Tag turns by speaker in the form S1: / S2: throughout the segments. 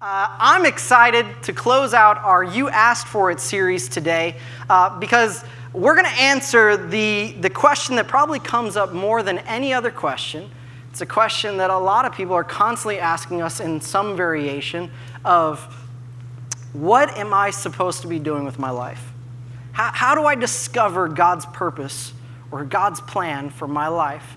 S1: I'm excited to close out our You Asked For It series today because we're going to answer the question that probably comes up more than any other question. It's a question that a lot of people are constantly asking us in some variation of, what am I supposed to be doing with my life? How do I discover God's purpose or God's plan for my life?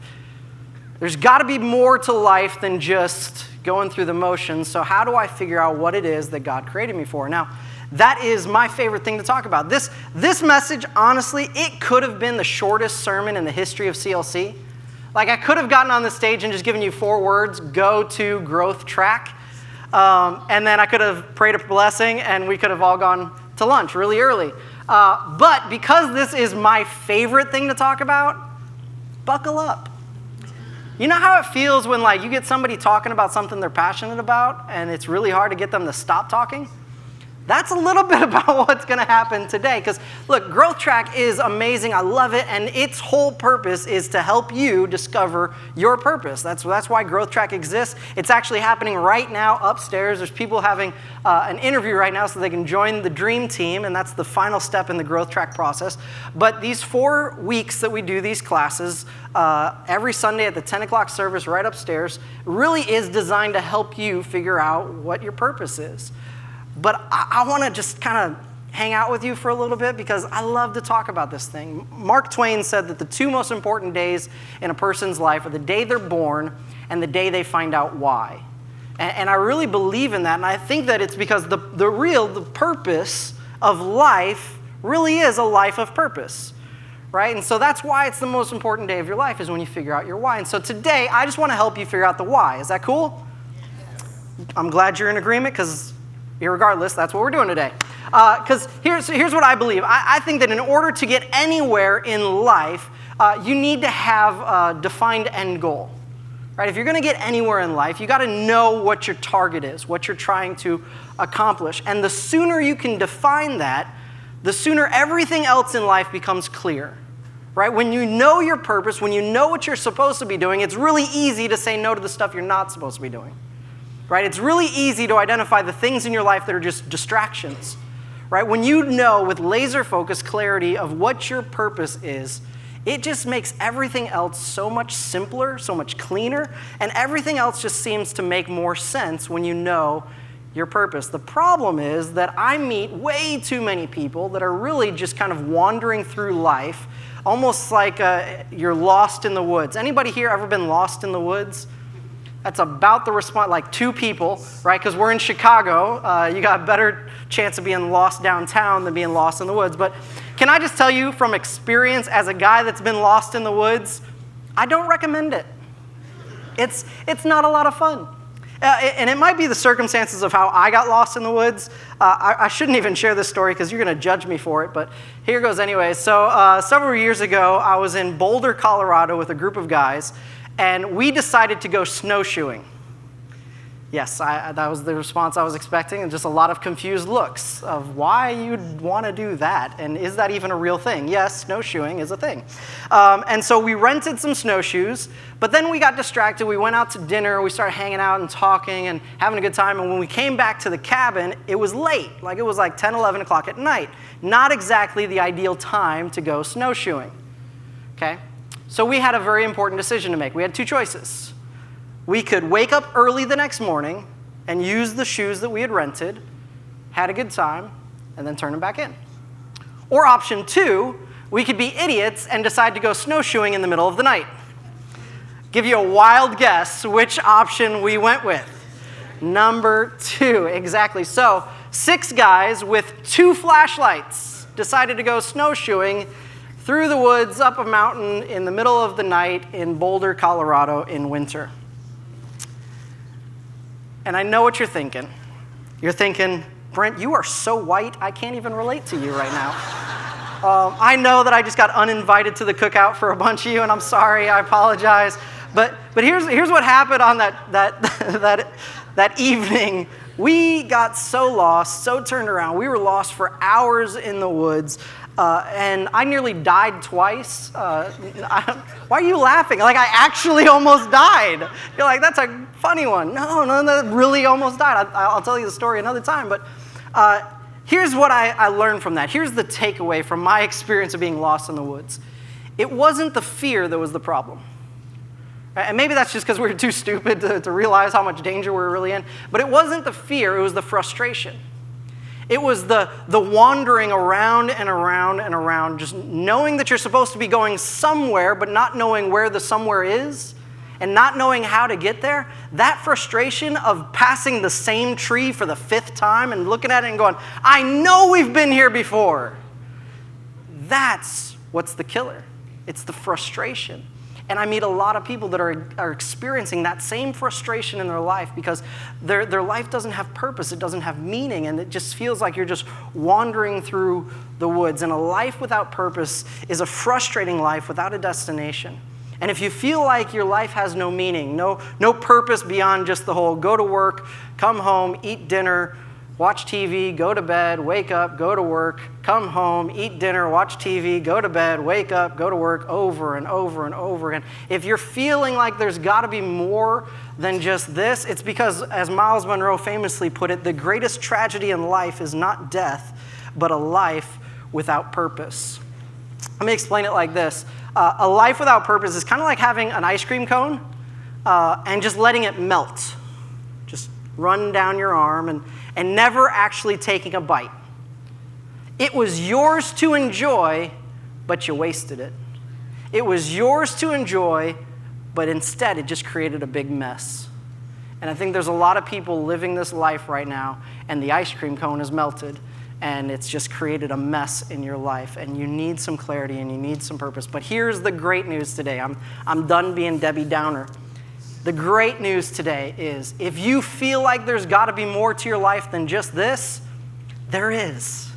S1: There's got to be more to life than just going through the motions, so how do I figure out what it is that God created me for? Now, that is my favorite thing to talk about. This message, honestly, it could have been the shortest sermon in the history of CLC. Like, I could have gotten on the stage and just given you 4 words, go to growth track, and then I could have prayed a blessing, and we could have all gone to lunch really early. But because this is my favorite thing to talk about, buckle up. You know how it feels when you get somebody talking about something they're passionate about and it's really hard to get them to stop talking? That's a little bit about what's going to happen today. Because, look, Growth Track is amazing. I love it. And its whole purpose is to help you discover your purpose. That's why Growth Track exists. It's actually happening right now upstairs. There's people having an interview right now so they can join the dream team. And that's the final step in the Growth Track process. But these 4 weeks that we do these classes, every Sunday at the 10 o'clock service right upstairs, really is designed to help you figure out what your purpose is. But I want to just kind of hang out with you for a little bit because I love to talk about this thing. Mark Twain said that the 2 most important days in a person's life are the day they're born and the day they find out why. And I really believe in that, and I think that it's because the purpose of life really is a life of purpose, right? And so that's why it's the most important day of your life is when you figure out your why. And so today, I just want to help you figure out the why. Is that cool? Yes. I'm glad you're in agreement because irregardless, that's what we're doing today. Because here's what I believe. I think that in order to get anywhere in life, you need to have a defined end goal. Right? If you're going to get anywhere in life, you got to know what your target is, what you're trying to accomplish. And the sooner you can define that, the sooner everything else in life becomes clear. Right? When you know your purpose, when you know what you're supposed to be doing, it's really easy to say no to the stuff you're not supposed to be doing. Right? It's really easy to identify the things in your life that are just distractions. Right? When you know with laser focus clarity of what your purpose is, it just makes everything else so much simpler, so much cleaner, and everything else just seems to make more sense when you know your purpose. The problem is that I meet way too many people that are really just kind of wandering through life, almost like you're lost in the woods. Anybody here ever been lost in the woods? That's about the response, like 2 people, right? Because we're in Chicago. You got a better chance of being lost downtown than being lost in the woods. But can I just tell you from experience as a guy that's been lost in the woods, I don't recommend it. It's not a lot of fun. And it might be the circumstances of how I got lost in the woods. I shouldn't even share this story because you're going to judge me for it, but here goes anyway. So several years ago, I was in Boulder, Colorado with a group of guys, and we decided to go snowshoeing. Yes, that was the response I was expecting, and just a lot of confused looks of why you'd want to do that, and is that even a real thing? Yes, snowshoeing is a thing. And so we rented some snowshoes, but then we got distracted. We went out to dinner. We started hanging out and talking and having a good time, and when we came back to the cabin, it was late. It was 10, 11 o'clock at night. Not exactly the ideal time to go snowshoeing, okay? So we had a very important decision to make. We had 2 choices. We could wake up early the next morning and use the shoes that we had rented, had a good time, and then turn them back in. Or option 2, we could be idiots and decide to go snowshoeing in the middle of the night. Give you a wild guess which option we went with. Number 2, exactly. So 6 guys with 2 flashlights decided to go snowshoeing through the woods, up a mountain in the middle of the night in Boulder, Colorado in winter. And I know what you're thinking. You're thinking, Brent, you are so white, I can't even relate to you right now. I know that I just got uninvited to the cookout for a bunch of you, and I'm sorry, I apologize. But here's what happened on that evening. We got so lost, so turned around. We were lost for hours in the woods. And I nearly died twice. Why are you laughing? I actually almost died. You're like, that's a funny one. No, that really almost died. I'll tell you the story another time. But here's what I learned from that. Here's the takeaway from my experience of being lost in the woods. It wasn't the fear that was the problem. And maybe that's just because we were too stupid to realize how much danger we were really in. But it wasn't the fear, it was the frustration. It was the wandering around and around and around, just knowing that you're supposed to be going somewhere, but not knowing where the somewhere is, and not knowing how to get there. That frustration of passing the same tree for the 5th time and looking at it and going, I know we've been here before. That's what's the killer. It's the frustration. And I meet a lot of people that are experiencing that same frustration in their life because their life doesn't have purpose, it doesn't have meaning, and it just feels like you're just wandering through the woods. And a life without purpose is a frustrating life without a destination. And if you feel like your life has no meaning, no purpose beyond just the whole go to work, come home, eat dinner, watch TV, go to bed, wake up, go to work, come home, eat dinner, watch TV, go to bed, wake up, go to work, over and over and over again. If you're feeling like there's got to be more than just this, it's because, as Miles Monroe famously put it, the greatest tragedy in life is not death, but a life without purpose. Let me explain it like this. A life without purpose is kind of like having an ice cream cone and just letting it melt. Just run down your arm and never actually taking a bite. It was yours to enjoy, but you wasted it. It was yours to enjoy, but instead it just created a big mess. And I think there's a lot of people living this life right now, and the ice cream cone is melted, and it's just created a mess in your life, and you need some clarity and you need some purpose. But here's the great news today. I'm done being Debbie Downer. The great news today is if you feel like there's got to be more to your life than just this, there is.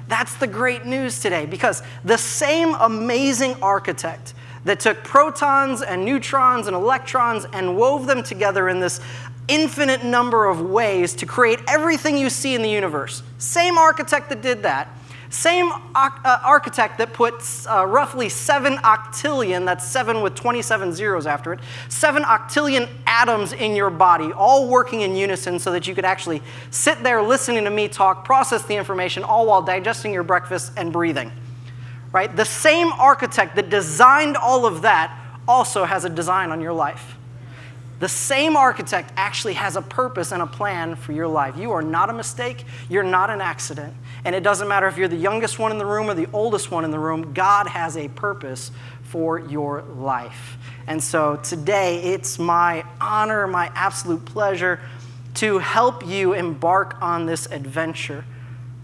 S1: That's the great news today, because the same amazing architect that took protons and neutrons and electrons and wove them together in this infinite number of ways to create everything you see in the universe, same architect that did that, same architect that puts roughly 7 octillion, that's 7 with 27 zeros after it, 7 octillion atoms in your body, all working in unison so that you could actually sit there listening to me talk, process the information, all while digesting your breakfast and breathing. Right? The same architect that designed all of that also has a design on your life. The same architect actually has a purpose and a plan for your life. You are not a mistake. You're not an accident. And it doesn't matter if you're the youngest one in the room or the oldest one in the room. God has a purpose for your life. And so today, it's my honor, my absolute pleasure to help you embark on this adventure,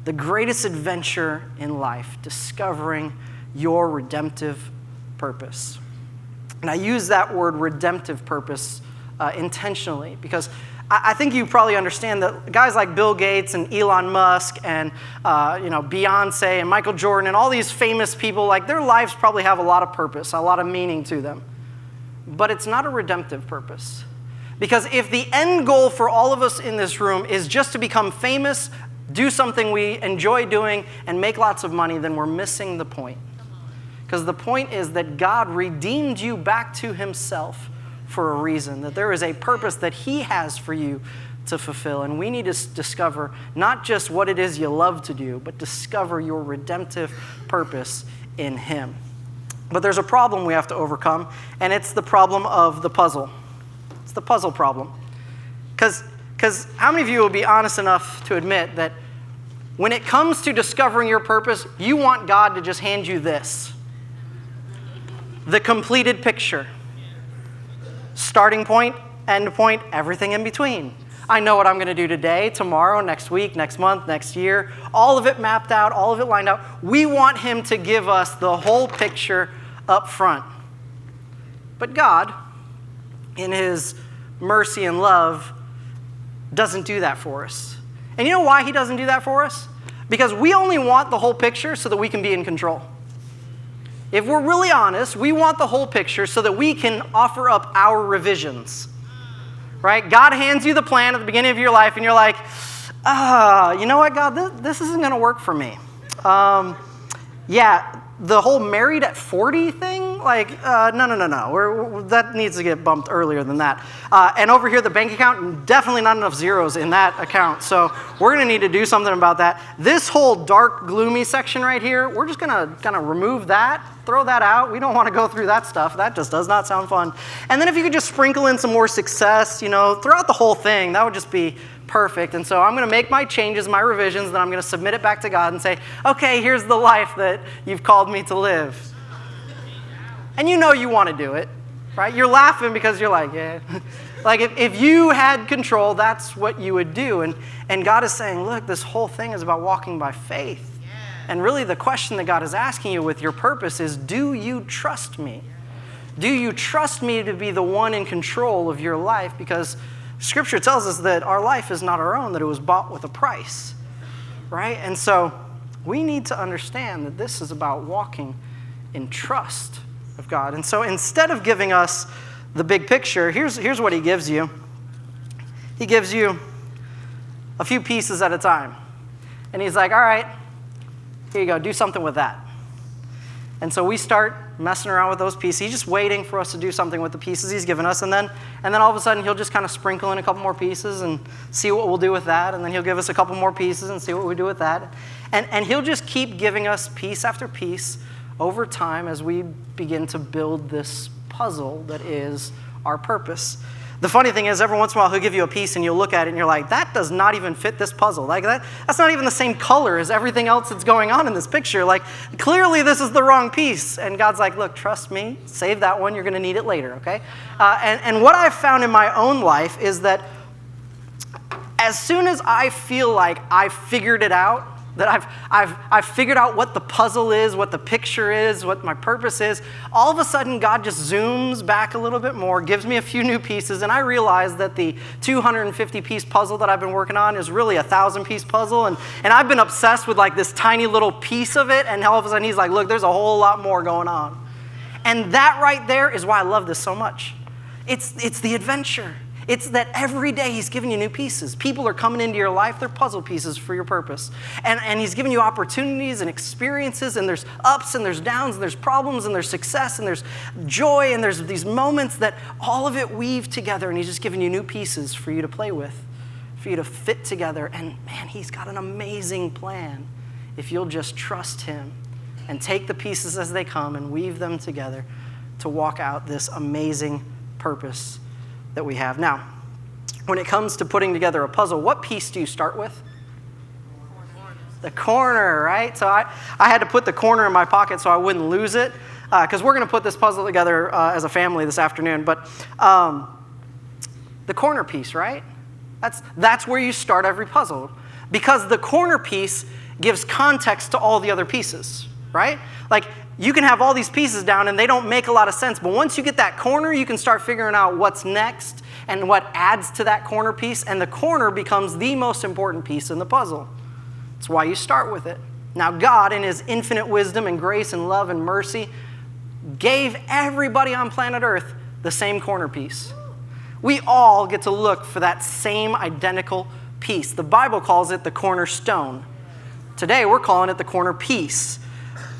S1: the greatest adventure in life, discovering your redemptive purpose. And I use that word redemptive purpose intentionally, because I think you probably understand that guys like Bill Gates and Elon Musk and Beyonce and Michael Jordan and all these famous people, like their lives probably have a lot of purpose, a lot of meaning to them. But it's not a redemptive purpose. Because if the end goal for all of us in this room is just to become famous, do something we enjoy doing, and make lots of money, then we're missing the point. Because the point is that God redeemed you back to himself for a reason, that there is a purpose that he has for you to fulfill. And we need to discover not just what it is you love to do, but discover your redemptive purpose in him. But there's a problem we have to overcome, and it's the problem of the puzzle. It's the puzzle problem. Because how many of you will be honest enough to admit that when it comes to discovering your purpose, you want God to just hand you this? The completed picture. Starting point, end point, everything in between. I know what I'm going to do today, tomorrow, next week, next month, next year. All of it mapped out, all of it lined out. We want him to give us the whole picture up front. But God, in his mercy and love, doesn't do that for us. And you know why he doesn't do that for us? Because we only want the whole picture so that we can be in control. If we're really honest, we want the whole picture so that we can offer up our revisions, right? God hands you the plan at the beginning of your life, and you're like, you know what, God, this isn't going to work for me. The whole married at 40 thing, something? Like, no. That needs to get bumped earlier than that. And over here, the bank account, definitely not enough zeros in that account. So we're going to need to do something about that. This whole dark, gloomy section right here, we're just going to kind of remove that, throw that out. We don't want to go through that stuff. That just does not sound fun. And then if you could just sprinkle in some more success, throughout the whole thing, that would just be perfect. And so I'm going to make my changes, my revisions, then I'm going to submit it back to God and say, okay, here's the life that you've called me to live. And you want to do it, right? You're laughing because you're like, yeah. Like if you had control, that's what you would do. And God is saying, look, this whole thing is about walking by faith. And really the question that God is asking you with your purpose is, do you trust me? Do you trust me to be the one in control of your life? Because Scripture tells us that our life is not our own, that it was bought with a price, right? And so we need to understand that this is about walking in trust of God. And so instead of giving us the big picture, here's what he gives you. He gives you a few pieces at a time. And he's like, all right, here you go, do something with that. And so we start messing around with those pieces. He's just waiting for us to do something with the pieces he's given us. And then all of a sudden, he'll just kind of sprinkle in a couple more pieces and see what we'll do with that. And then he'll give us a couple more pieces and see what we do with that. And he'll just keep giving us piece after piece over time as we begin to build this puzzle that is our purpose. The funny thing is, every once in a while, he'll give you a piece and you'll look at it and you're like, that does not even fit this puzzle. Like that's not even the same color as everything else that's going on in this picture. Like, clearly this is the wrong piece. And God's like, look, trust me, save that one. You're going to need it later, okay? And what I've found in my own life is that as soon as I feel like I've figured it out, that I've figured out what the puzzle is, what the picture is, what my purpose is, all of a sudden God just zooms back a little bit more, gives me a few new pieces, and I realize that the 250-piece puzzle that I've been working on is really a 1,000-piece puzzle, and I've been obsessed with like this tiny little piece of it, and all of a sudden he's like, look, there's a whole lot more going on. And that right there is why I love this so much. It's the adventure. It's that every day he's giving you new pieces. People are coming into your life. They're puzzle pieces for your purpose. And he's giving you opportunities and experiences, and there's ups and there's downs and there's problems and there's success and there's joy and there's these moments that all of it weave together, and he's just giving you new pieces for you to play with, for you to fit together. And man, he's got an amazing plan if you'll just trust him and take the pieces as they come and weave them together to walk out this amazing purpose that we have. Now, when it comes to putting together a puzzle, what piece do you start with? The corner, right? So I had to put the corner in my pocket so I wouldn't lose it, because we're going to put this puzzle together as a family this afternoon. But the corner piece, right? That's where you start every puzzle, because the corner piece gives context to all the other pieces, right? Like, you can have all these pieces down and they don't make a lot of sense, but once you get that corner, you can start figuring out what's next and what adds to that corner piece, and the corner becomes the most important piece in the puzzle. That's why you start with it. Now, God, in his infinite wisdom and grace and love and mercy, gave everybody on planet Earth the same corner piece. We all get to look for that same identical piece. The Bible calls it the cornerstone. Today, we're calling it the corner piece.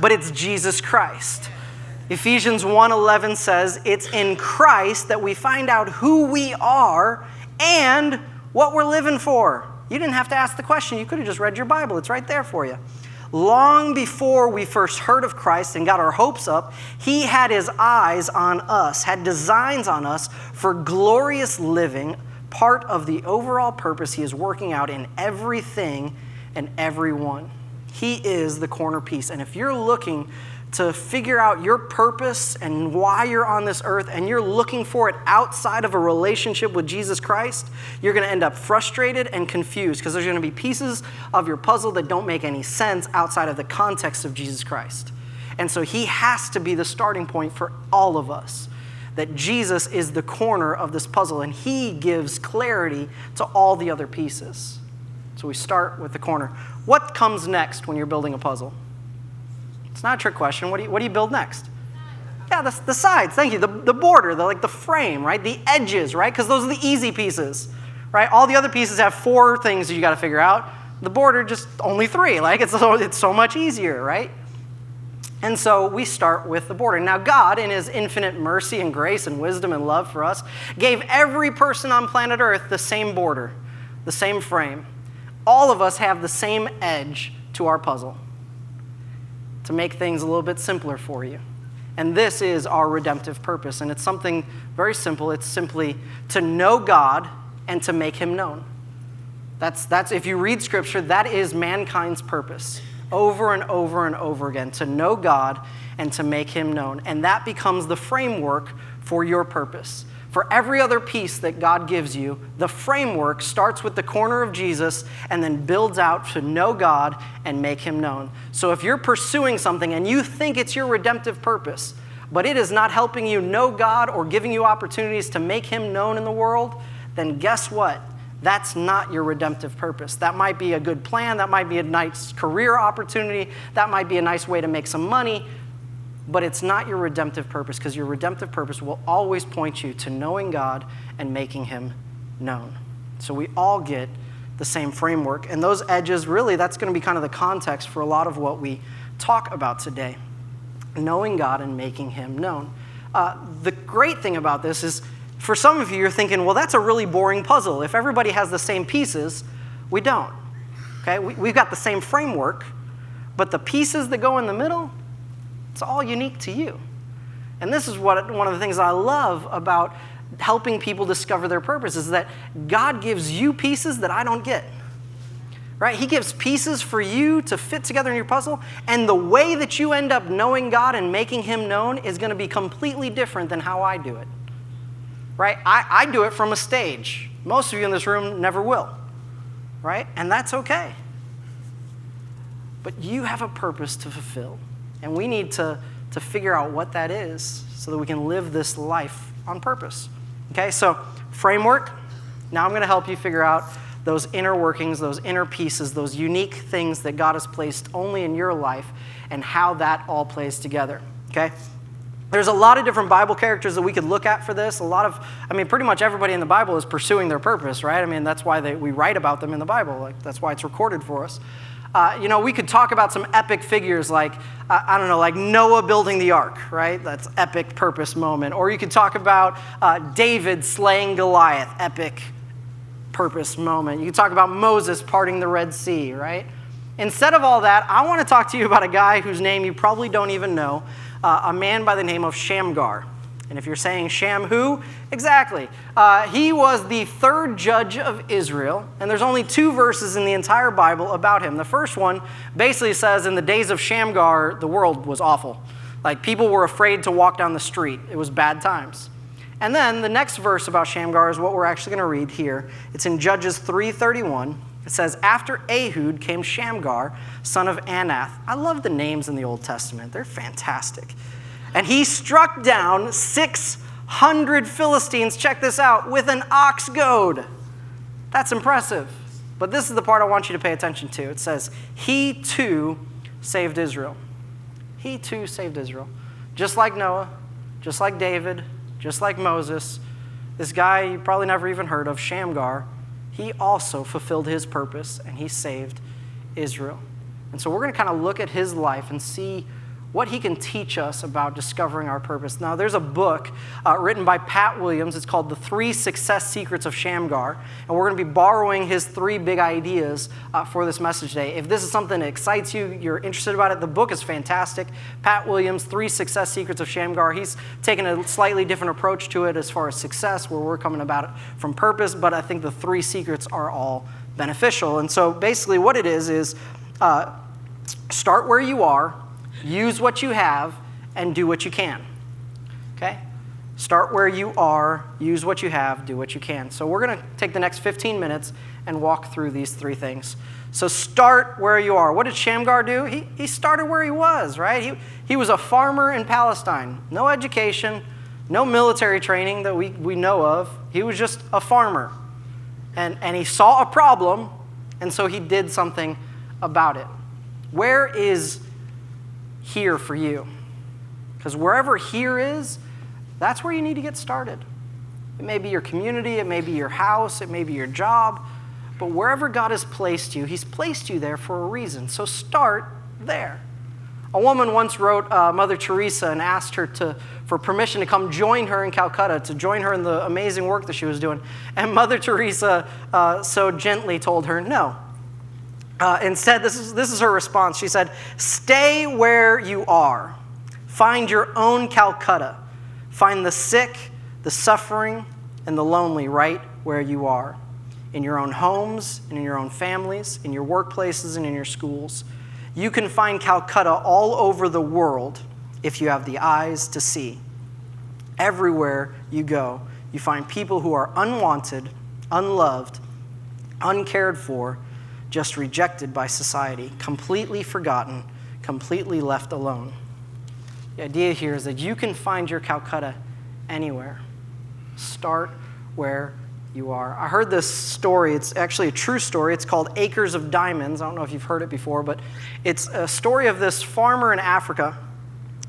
S1: But it's Jesus Christ. Ephesians 1:11 says it's in Christ that we find out who we are and what we're living for. You didn't have to ask the question. You could have just read your Bible. It's right there for you. Long before we first heard of Christ and got our hopes up, he had his eyes on us, had designs on us for glorious living, part of the overall purpose he is working out in everything and everyone. He is the corner piece. And if you're looking to figure out your purpose and why you're on this earth, and you're looking for it outside of a relationship with Jesus Christ, you're going to end up frustrated and confused, because there's going to be pieces of your puzzle that don't make any sense outside of the context of Jesus Christ. And so he has to be the starting point for all of us, that Jesus is the corner of this puzzle, and he gives clarity to all the other pieces. So we start with the corner. What comes next when you're building a puzzle? It's not a trick question. What do you build next? Yeah, the sides. Thank you. The border, the frame, right? The edges, right? Because those are the easy pieces, right? All the other pieces have 4 things that you got to figure out. The border just only 3. Like, it's so much easier, right? And so we start with the border. Now, God, in his infinite mercy and grace and wisdom and love for us, gave every person on planet Earth the same border, the same frame. All of us have the same edge to our puzzle to make things a little bit simpler for you. And this is our redemptive purpose. And it's something very simple. It's simply to know God and to make him known. That's if you read Scripture, that is mankind's purpose over and over and over again, to know God and to make him known. And that becomes the framework for your purpose. For every other piece that God gives you, the framework starts with the corner of Jesus and then builds out to know God and make him known. So if you're pursuing something and you think it's your redemptive purpose, but it is not helping you know God or giving you opportunities to make him known in the world, then guess what? That's not your redemptive purpose. That might be a good plan. That might be a nice career opportunity. That might be a nice way to make some money. But it's not your redemptive purpose, because your redemptive purpose will always point you to knowing God and making him known. So we all get the same framework. And those edges, really, that's going to be kind of the context for a lot of what we talk about today. Knowing God and making him known. The great thing about this is, for some of you, you're thinking, well, that's a really boring puzzle. If everybody has the same pieces, we don't. Okay? We've got the same framework, but the pieces that go in the middle, it's all unique to you. And this is one of the things I love about helping people discover their purpose, is that God gives you pieces that I don't get. Right? He gives pieces for you to fit together in your puzzle, and the way that you end up knowing God and making him known is going to be completely different than how I do it. Right? I do it from a stage. Most of you in this room never will. Right? And that's okay. But you have a purpose to fulfill. And we need to figure out what that is so that we can live this life on purpose. Okay, so framework. Now I'm going to help you figure out those inner workings, those inner pieces, those unique things that God has placed only in your life and how that all plays together. Okay? There's a lot of different Bible characters that we could look at for this. Pretty much everybody in the Bible is pursuing their purpose, right? That's why we write about them in the Bible. That's why it's recorded for us. We could talk about some epic figures like Noah building the ark, right? That's epic purpose moment. Or you could talk about David slaying Goliath, epic purpose moment. You could talk about Moses parting the Red Sea, right? Instead of all that, I want to talk to you about a guy whose name you probably don't even know, a man by the name of Shamgar. And if you're saying Sham who? Exactly. He was the third judge of Israel, and there's only 2 verses in the entire Bible about him. The first one basically says, in the days of Shamgar, the world was awful. Like, people were afraid to walk down the street. It was bad times. And then the next verse about Shamgar is what we're actually going to read here. It's in Judges 3:31. It says, after Ehud came Shamgar, son of Anath. I love the names in the Old Testament. They're fantastic. And he struck down 600 Philistines, check this out, with an ox goad. That's impressive. But this is the part I want you to pay attention to. It says, he too saved Israel. He too saved Israel. Just like Noah, just like David, just like Moses, this guy you probably never even heard of, Shamgar, he also fulfilled his purpose and he saved Israel. And so we're going to kind of look at his life and see what he can teach us about discovering our purpose. Now, there's a book written by Pat Williams. It's called The 3 Success Secrets of Shamgar. And we're going to be borrowing his 3 big ideas for this message today. If this is something that excites you, you're interested about it, the book is fantastic. Pat Williams, 3 Success Secrets of Shamgar. He's taken a slightly different approach to it as far as success, where we're coming about it from purpose. But I think the 3 secrets are all beneficial. And so basically what it is start where you are, use what you have, and do what you can. Okay? Start where you are, use what you have, do what you can. So we're going to take the next 15 minutes and walk through these 3 things. So start where you are. What did Shamgar do? He started where he was, right? He was a farmer in Palestine. No education, no military training that we know of. He was just a farmer. And he saw a problem, and so he did something about it. Where is here for you? Because wherever here is, that's where you need to get started. It may be your community, it may be your house, it may be your job, but wherever God has placed you, he's placed you there for a reason. So start there. A woman once wrote Mother Teresa and asked her for permission to come join her in Calcutta, to join her in the amazing work that she was doing. And Mother Teresa so gently told her no. Instead, this is her response. She said, "Stay where you are. Find your own Calcutta. Find the sick, the suffering, and the lonely right where you are. In your own homes, and in your own families, in your workplaces, and in your schools. You can find Calcutta all over the world if you have the eyes to see. Everywhere you go, you find people who are unwanted, unloved, uncared for, just rejected by society, completely forgotten, completely left alone." The idea here is that you can find your Calcutta anywhere. Start where you are. I heard this story. It's actually a true story. It's called Acres of Diamonds. I don't know if you've heard it before, but it's a story of this farmer in Africa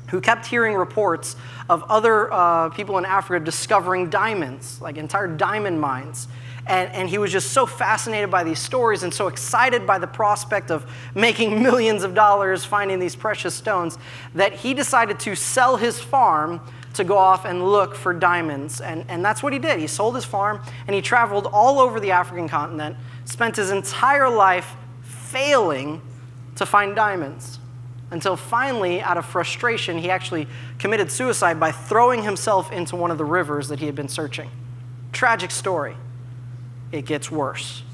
S1: who kept hearing reports of other people in Africa discovering diamonds, like entire diamond mines. And he was just so fascinated by these stories and so excited by the prospect of making millions of dollars finding these precious stones that he decided to sell his farm to go off and look for diamonds. And that's what he did. He sold his farm and he traveled all over the African continent, spent his entire life failing to find diamonds, until finally, out of frustration, he actually committed suicide by throwing himself into one of the rivers that he had been searching. Tragic story. It gets worse.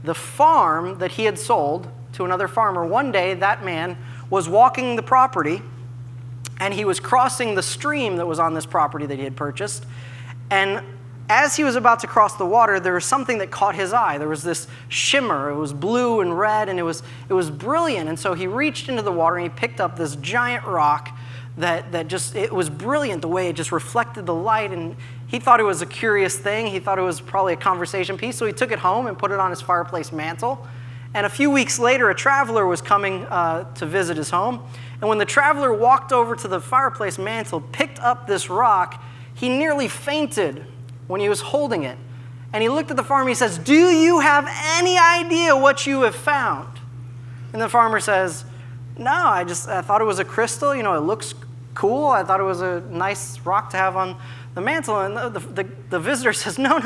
S1: The farm that he had sold to another farmer, one day that man was walking the property and he was crossing the stream that was on this property that he had purchased. And as he was about to cross the water, there was something that caught his eye. There was this shimmer. It was blue and red, and it was brilliant. And so he reached into the water and he picked up this giant rock that just, it was brilliant the way it just reflected the light. And he thought it was a curious thing. He thought it was probably a conversation piece. So he took it home and put it on his fireplace mantle. And a few weeks later, a traveler was coming to visit his home. And when the traveler walked over to the fireplace mantle, picked up this rock, he nearly fainted when he was holding it. And he looked at the farmer, he says, "Do you have any idea what you have found?" And the farmer says, "No, I thought it was a crystal. You know, it looks cool. I thought it was a nice rock to have on the mantle." And the visitor says, No,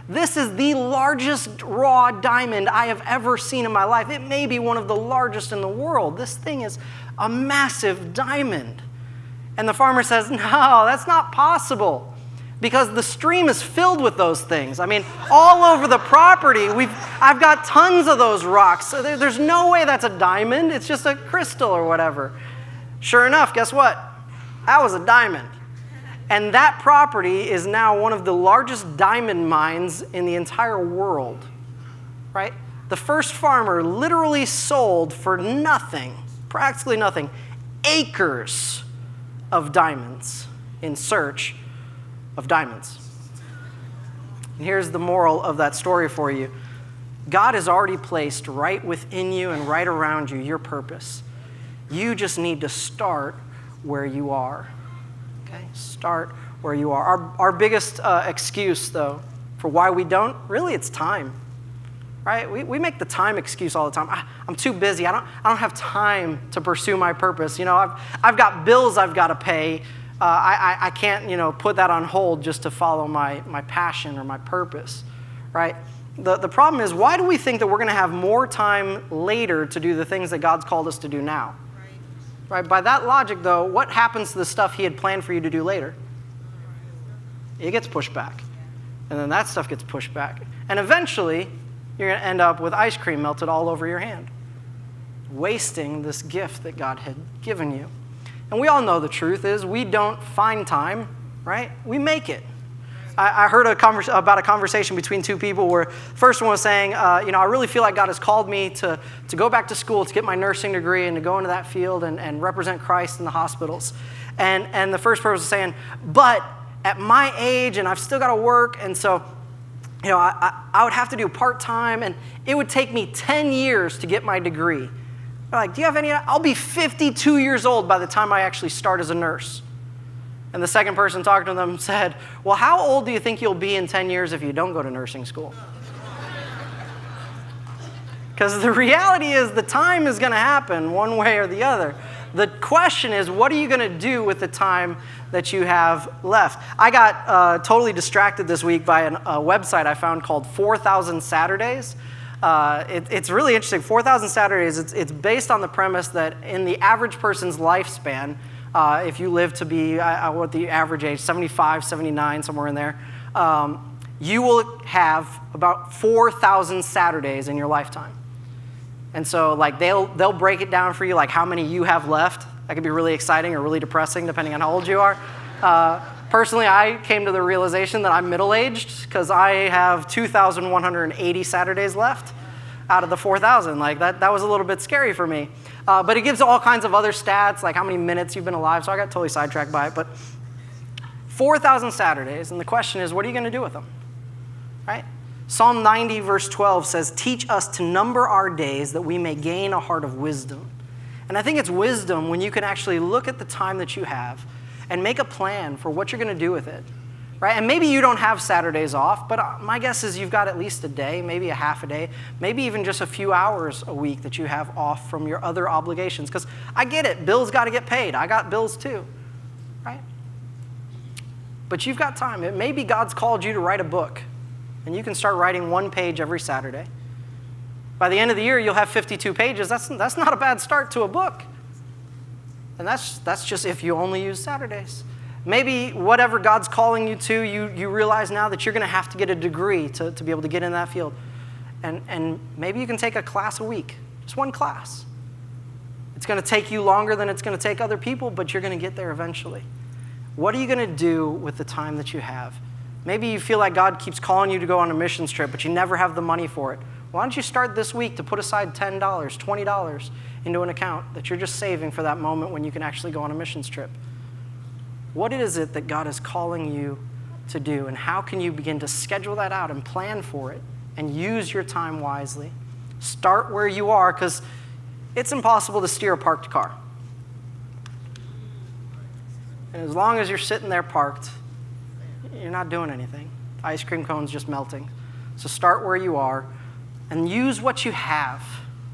S1: this is the largest raw diamond I have ever seen in my life. It may be one of the largest in the world. This thing is a massive diamond. And the farmer says, "No, that's not possible, because the stream is filled with those things. I mean, all over the property, I've got tons of those rocks. So there's no way that's a diamond. It's just a crystal or whatever." Sure enough, guess what? That was a diamond. And that property is now one of the largest diamond mines in the entire world, right? The first farmer literally sold for nothing, practically nothing, acres of diamonds in search of diamonds. And here's the moral of that story for you. God has already placed right within you and right around you your purpose. You just need to start where you are. Okay? Start where you are. Our biggest excuse, though, for why we don't, really, it's time. Right? We make the time excuse all the time. I'm too busy. I don't have time to pursue my purpose. You know, I've got bills I've got to pay. I can't, put that on hold just to follow my passion or my purpose. Right? The problem is, why do we think that we're going to have more time later to do the things that God's called us to do now? Right? By that logic, though, what happens to the stuff he had planned for you to do later? It gets pushed back. And then that stuff gets pushed back. And eventually, you're going to end up with ice cream melted all over your hand, wasting this gift that God had given you. And we all know the truth is we don't find time, right? We make it. I heard about a conversation between two people where the first one was saying, I really feel like God has called me to go back to school to get my nursing degree and to go into that field and represent Christ in the hospitals. And the first person was saying, but at my age and I've still got to work, and so I would have to do part-time, and it would take me 10 years to get my degree. They're like, do you have any? I'll be 52 years old by the time I actually start as a nurse. And the second person talking to them said, well, how old do you think you'll be in 10 years if you don't go to nursing school? Because the reality is the time is going to happen one way or the other. The question is, what are you going to do with the time that you have left? I got totally distracted this week by a website I found called 4,000 Saturdays. It's really interesting. 4,000 Saturdays, it's based on the premise that in the average person's lifespan, if you live to be, what the average age, 75, 79, somewhere in there, you will have about 4,000 Saturdays in your lifetime. And so like they'll break it down for you, like how many you have left. That could be really exciting or really depressing, depending on how old you are. Personally, I came to the realization that I'm middle-aged because I have 2,180 Saturdays left out of the 4,000. Like that was a little bit scary for me. But it gives all kinds of other stats, like how many minutes you've been alive. So I got totally sidetracked by it. But 4,000 Saturdays, and the question is, what are you going to do with them? Right? Psalm 90, verse 12 says, "Teach us to number our days that we may gain a heart of wisdom." And I think it's wisdom when you can actually look at the time that you have and make a plan for what you're going to do with it. Right? And maybe you don't have Saturdays off, but my guess is you've got at least a day, maybe a half a day, maybe even just a few hours a week that you have off from your other obligations. Because I get it, bills got to get paid. I got bills too. Right? But you've got time. It maybe God's called you to write a book. And you can start writing one page every Saturday. By the end of the year, you'll have 52 pages. That's not a bad start to a book. And that's just if you only use Saturdays. Maybe whatever God's calling you to, you realize now that you're going to have to get a degree to be able to get in that field. And maybe you can take a class a week, just one class. It's going to take you longer than it's going to take other people, but you're going to get there eventually. What are you going to do with the time that you have? Maybe you feel like God keeps calling you to go on a missions trip, but you never have the money for it. Why don't you start this week to put aside $10, $20 into an account that you're just saving for that moment when you can actually go on a missions trip? What is it that God is calling you to do, and how can you begin to schedule that out and plan for it and use your time wisely? Start where you are, because it's impossible to steer a parked car. And as long as you're sitting there parked, you're not doing anything. Ice cream cone's just melting. So start where you are and use what you have,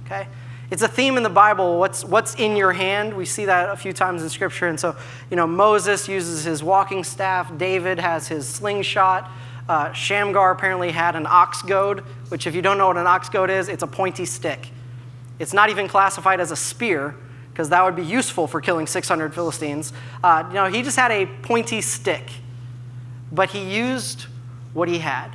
S1: okay? It's a theme in the Bible, what's in your hand. We see that a few times in Scripture. And so, Moses uses his walking staff. David has his slingshot. Shamgar apparently had an ox goad, which if you don't know what an ox goad is, it's a pointy stick. It's not even classified as a spear, because that would be useful for killing 600 Philistines. He just had a pointy stick. But he used what he had.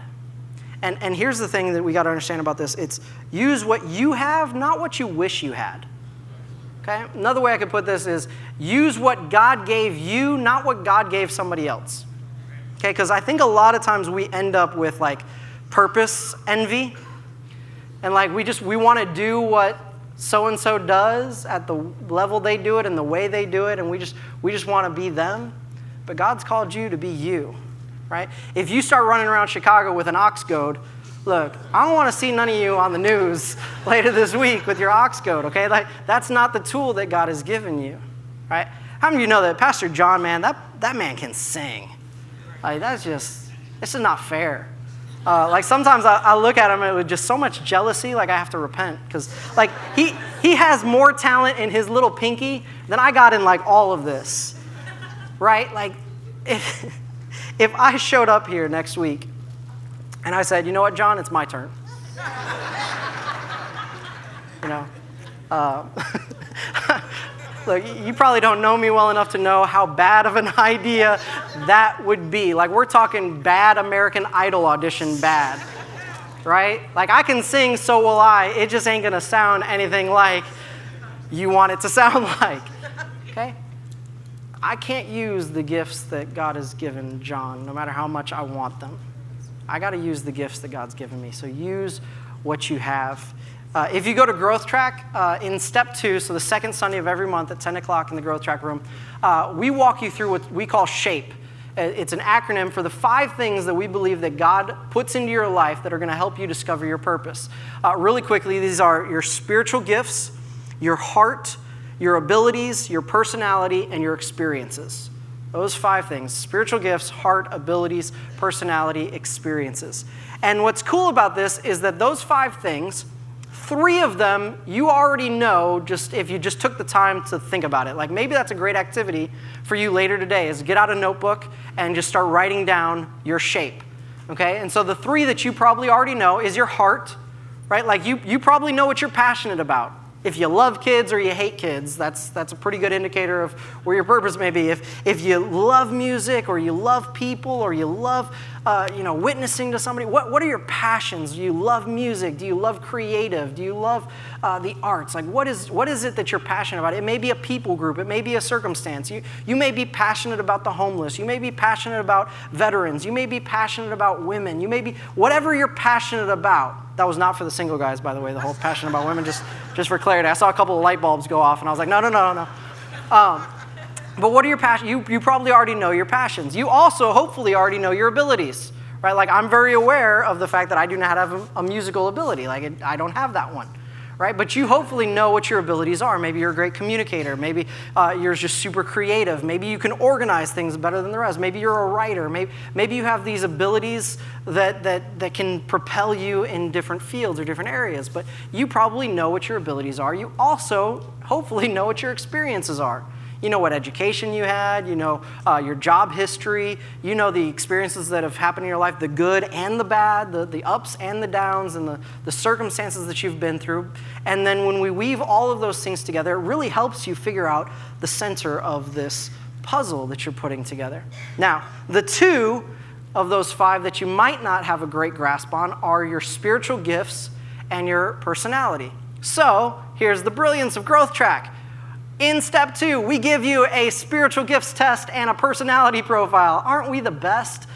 S1: And here's the thing that we got to understand about this. It's use what you have, not what you wish you had. Okay? Another way I could put this is use what God gave you, not what God gave somebody else. Okay? Because I think a lot of times we end up with like purpose envy. And like we want to do what so-and-so does at the level they do it and the way they do it. And we just want to be them. But God's called you to be you. Right? If you start running around Chicago with an ox goad, look, I don't want to see none of you on the news later this week with your ox goad, okay? Like, that's not the tool that God has given you, right? How many of you know that Pastor John, man, that man can sing? Like, this is not fair. Like, sometimes I look at him with just so much jealousy, like I have to repent, because, like, he has more talent in his little pinky than I got in, like, all of this, right? Like, if I showed up here next week and I said, you know what, John, it's my turn. Look, you probably don't know me well enough to know how bad of an idea that would be. Like, we're talking bad American Idol audition bad, right? Like, I can sing, so will I. It just ain't going to sound anything like you want it to sound like, okay? I can't use the gifts that God has given John, no matter how much I want them. I got to use the gifts that God's given me. So use what you have. If you go to Growth Track, in step 2, so the second Sunday of every month at 10 o'clock in the Growth Track room, we walk you through what we call SHAPE. It's an acronym for the 5 things that we believe that God puts into your life that are going to help you discover your purpose. Really quickly, these are your spiritual gifts, your heart, your abilities, your personality, and your experiences. Those 5 things: spiritual gifts, heart, abilities, personality, experiences. And what's cool about this is that those 5 things, 3 of them you already know just if you just took the time to think about it. Like maybe that's a great activity for you later today is get out a notebook and just start writing down your shape. Okay? And so the 3 that you probably already know is your heart, right? Like you probably know what you're passionate about. If you love kids or you hate kids, that's a pretty good indicator of where your purpose may be. If you love music or you love people or you love witnessing to somebody, what are your passions? Do you love music? Do you love creative? Do you love the arts? Like what is it that you're passionate about? It may be a people group. It may be a circumstance. You may be passionate about the homeless. You may be passionate about veterans. You may be passionate about women. You may be whatever you're passionate about. That was not for the single guys, by the way, the whole passion about women, just for clarity. I saw a couple of light bulbs go off, and I was like, no. But what are your passions? You probably already know your passions. You also hopefully already know your abilities, right? Like I'm very aware of the fact that I do not have a musical ability. Like I don't have that one, right? But you hopefully know what your abilities are. Maybe you're a great communicator. Maybe you're just super creative. Maybe you can organize things better than the rest. Maybe you're a writer. Maybe you have these abilities that can propel you in different fields or different areas. But you probably know what your abilities are. You also hopefully know what your experiences are. You know what education you had, you know your job history, you know the experiences that have happened in your life, the good and the bad, the ups and the downs, and the circumstances that you've been through. And then when we weave all of those things together, it really helps you figure out the center of this puzzle that you're putting together. Now, the 2 of those 5 that you might not have a great grasp on are your spiritual gifts and your personality. So, here's the brilliance of Growth Track. In step 2, we give you a spiritual gifts test and a personality profile. Aren't we the best?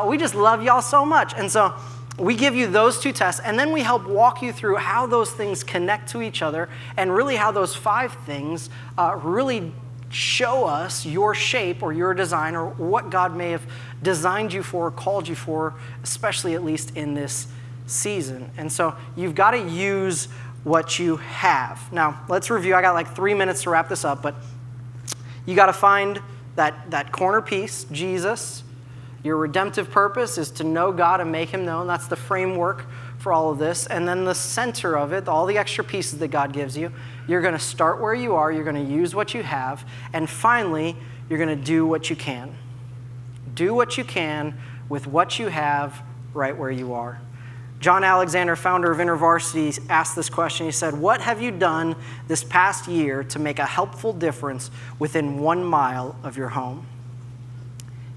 S1: We just love y'all so much. And so we give you those 2 tests, and then we help walk you through how those things connect to each other and really how those 5 things really show us your shape or your design or what God may have designed you for, called you for, especially at least in this season. And so you've got to use what you have. Now, let's review. I got like 3 minutes to wrap this up, but you got to find that corner piece, Jesus. Your redemptive purpose is to know God and make him known. That's the framework for all of this. And then the center of it, all the extra pieces that God gives you, you're going to start where you are. You're going to use what you have. And finally, you're going to do what you can. Do what you can with what you have right where you are. John Alexander, founder of InterVarsity, asked this question. He said, what have you done this past year to make a helpful difference within 1 mile of your home?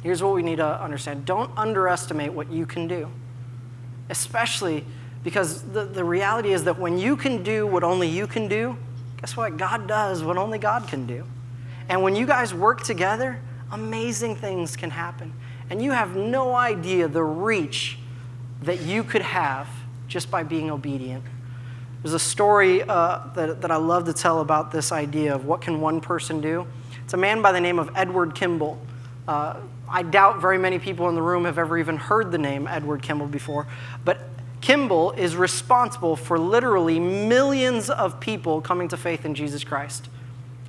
S1: Here's what we need to understand. Don't underestimate what you can do, especially because the reality is that when you can do what only you can do, guess what? God does what only God can do. And when you guys work together, amazing things can happen. And you have no idea the reach that you could have just by being obedient. There's a story that I love to tell about this idea of what can one person do. It's a man by the name of Edward Kimball. I doubt very many people in the room have ever even heard the name Edward Kimball before, but Kimball is responsible for literally millions of people coming to faith in Jesus Christ.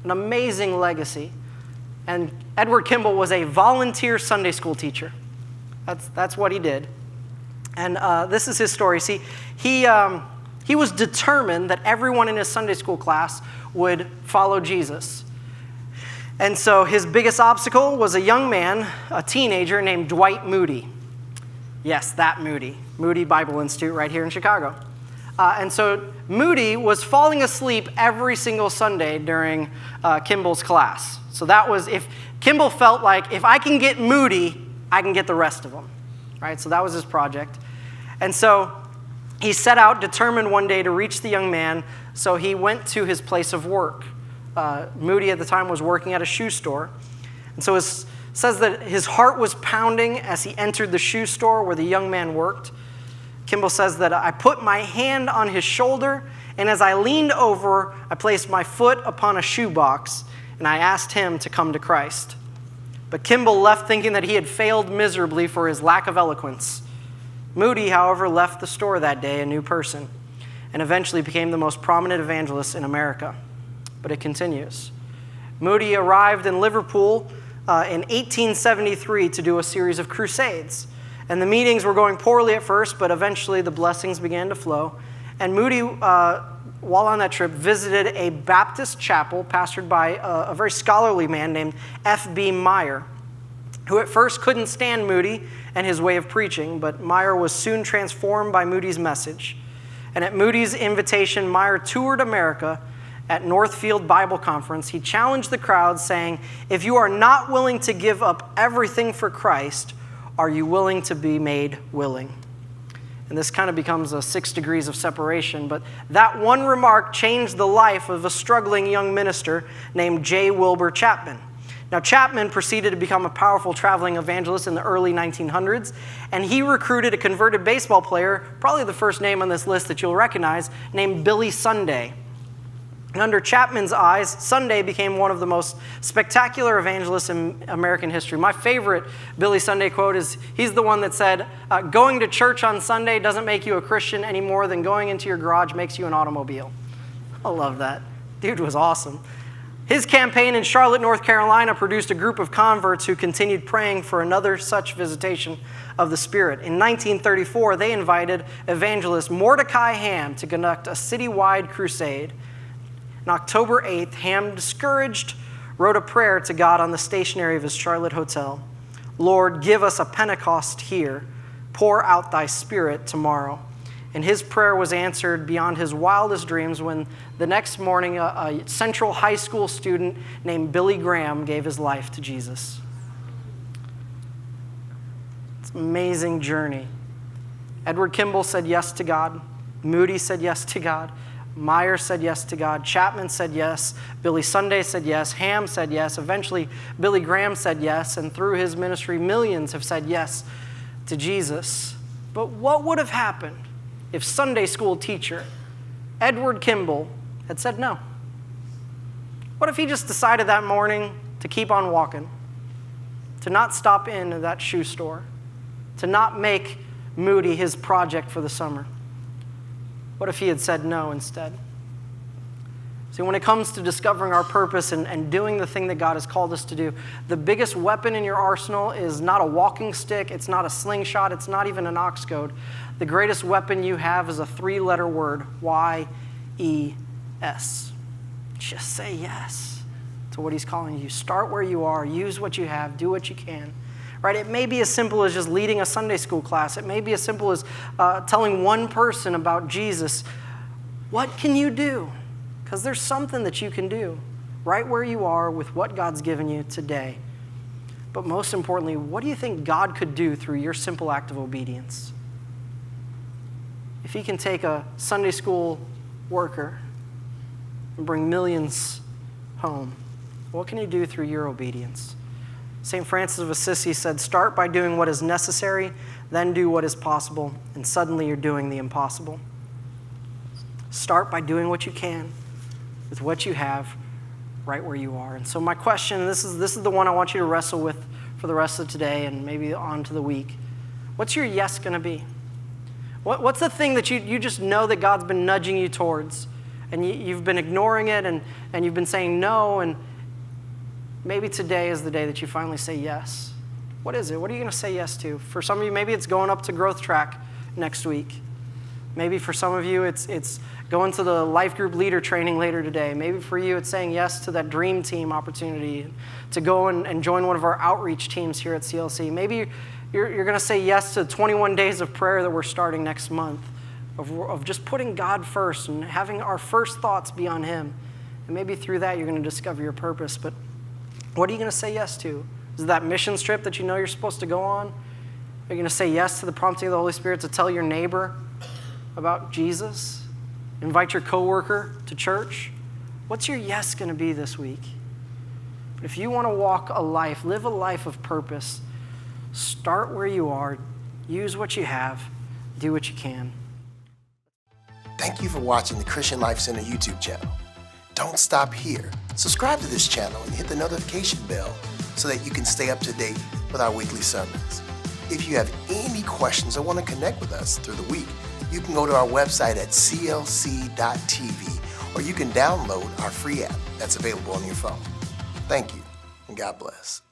S1: An amazing legacy. And Edward Kimball was a volunteer Sunday school teacher. That's what he did. And this is his story. See, he was determined that everyone in his Sunday school class would follow Jesus. And so his biggest obstacle was a young man, a teenager named Dwight Moody. Yes, that Moody. Moody Bible Institute right here in Chicago. And so Moody was falling asleep every single Sunday during Kimball's class. So that was, if Kimball felt like, if I can get Moody, I can get the rest of them. Right? So that was his project. And so he set out, determined one day to reach the young man, so he went to his place of work. Moody at the time was working at a shoe store. And so it says that his heart was pounding as he entered the shoe store where the young man worked. Kimball says that I put my hand on his shoulder, and as I leaned over, I placed my foot upon a shoebox, and I asked him to come to Christ. But Kimball left thinking that he had failed miserably for his lack of eloquence. Moody, however, left the store that day a new person and eventually became the most prominent evangelist in America. But it continues. Moody arrived in Liverpool in 1873 to do a series of crusades. And the meetings were going poorly at first, but eventually the blessings began to flow. And Moody while on that trip, visited a Baptist chapel pastored by a very scholarly man named F.B. Meyer, who at first couldn't stand Moody and his way of preaching, but Meyer was soon transformed by Moody's message. And at Moody's invitation, Meyer toured America at Northfield Bible Conference. He challenged the crowd, saying, "If you are not willing to give up everything for Christ, are you willing to be made willing?" And this kind of becomes a 6 degrees of separation, but that one remark changed the life of a struggling young minister named J. Wilbur Chapman. Now, Chapman proceeded to become a powerful traveling evangelist in the early 1900s, and he recruited a converted baseball player, probably the first name on this list that you'll recognize, named Billy Sunday. And under Chapman's eyes, Sunday became one of the most spectacular evangelists in American history. My favorite Billy Sunday quote is, he's the one that said, "Going to church on Sunday doesn't make you a Christian any more than going into your garage makes you an automobile." I love that. Dude was awesome. His campaign in Charlotte, North Carolina produced a group of converts who continued praying for another such visitation of the Spirit. In 1934, they invited evangelist Mordecai Ham to conduct a citywide crusade. On October 8th, Ham, discouraged, wrote a prayer to God on the stationery of his Charlotte hotel. "Lord, give us a Pentecost here. Pour out thy Spirit tomorrow." And his prayer was answered beyond his wildest dreams when the next morning a Central High School student named Billy Graham gave his life to Jesus. It's an amazing journey. Edward Kimball said yes to God. Moody said yes to God. Meyer said yes to God. Chapman said yes. Billy Sunday said yes. Ham said yes. Eventually, Billy Graham said yes. And through his ministry, millions have said yes to Jesus. But what would have happened if Sunday school teacher Edward Kimball had said no? What if he just decided that morning to keep on walking, to not stop in at that shoe store, to not make Moody his project for the summer? What if he had said no instead? See, when it comes to discovering our purpose and doing the thing that God has called us to do, the biggest weapon in your arsenal is not a walking stick, it's not a slingshot, it's not even an ox goad. The greatest weapon you have is a 3-letter word, Y-E-S. Just say yes to what he's calling you. Start where you are, use what you have, do what you can. Right? It may be as simple as just leading a Sunday school class. It may be as simple as telling one person about Jesus. What can you do? Because there's something that you can do right where you are with what God's given you today. But most importantly, what do you think God could do through your simple act of obedience? If he can take a Sunday school worker and bring millions home, what can he do through your obedience? St. Francis of Assisi said, "Start by doing what is necessary, then do what is possible, and suddenly you're doing the impossible." Start by doing what you can with what you have right where you are. And so my question, this is the one I want you to wrestle with for the rest of today and maybe on to the week. What's your yes going to be? What's the thing that you just know that God's been nudging you towards, and you've been ignoring it, and you've been saying no, and maybe today is the day that you finally say yes. What is it? What are you going to say yes to? For some of you, maybe it's going up to Growth Track next week. Maybe for some of you, it's going to the life group leader training later today. Maybe for you, it's saying yes to that dream team opportunity to go and join one of our outreach teams here at CLC. Maybe you're going to say yes to 21 days of prayer that we're starting next month, of just putting God first and having our first thoughts be on him. And maybe through that, you're going to discover your purpose. But what are you going to say yes to? Is it that missions trip that you know you're supposed to go on? Are you going to say yes to the prompting of the Holy Spirit to tell your neighbor about Jesus? Invite your coworker to church? What's your yes going to be this week? If you want to walk a life, live a life of purpose, start where you are, use what you have, do what you can.
S2: Thank you for watching the Christian Life Center YouTube channel. Don't stop here. Subscribe to this channel and hit the notification bell so that you can stay up to date with our weekly sermons. If you have any questions or want to connect with us through the week, you can go to our website at clc.tv, or you can download our free app that's available on your phone. Thank you, and God bless.